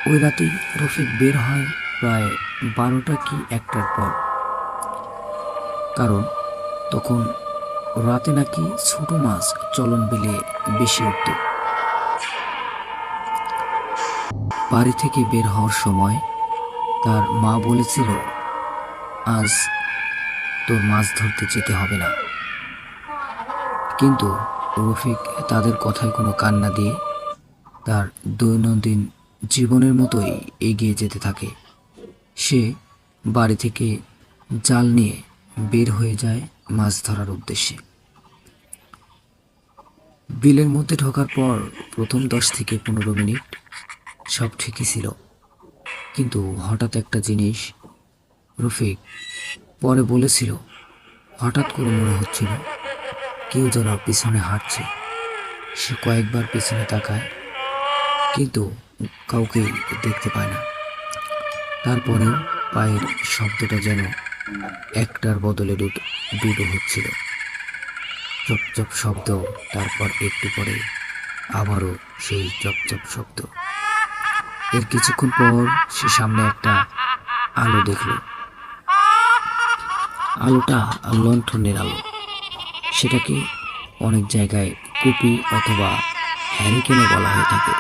ওই রাতেই রফিক বের হয় প্রায় 12টা কি 1টার পর। কারণ তখন রাতে নাকি ছোট মাছ চলন বিলে বেশি উঠত। বাড়ি থেকে বের হওয়ার সময় তার মা বলেছিল, আজ তোর মাছ ধরতে যেতে হবে না। কিন্তু রফিক তাদের কথায় কোনো কান না দিয়ে তার দৈনন্দিন জীবনের মতোই এগিয়ে যেতে থাকে। সে বাড়ি থেকে জাল নিয়ে বের হয়ে যায় মাছ ধরার উদ্দেশ্যে। বিলের মধ্যে ঢোকার পর প্রথম 10 থেকে 15 মিনিট সব ঠিকই ছিল, কিন্তু হঠাৎ একটা জিনিস রফিক পরে বলেছিল, হঠাৎ করে মনে হচ্ছিল কেউ যেন পিছনে হাঁটছে। সে কয়েকবার পিছনে তাকায়, কিন্তু কাউকেই দেখতে পায় না। তারপরেও পায়ের শব্দটা যেন একটার বদলে দুটো হচ্ছিল, চপচপ শব্দ। তারপর একটু পরে আবারও সেই চপচপ শব্দ। এর কিছুক্ষণ পর সে সামনে একটা আলো দেখল। আলোটা লণ্ঠনের আলো। সেটাকে অনেক জায়গায় কুপি অথবা হ্যারিকেনও বলা হয়ে থাকে।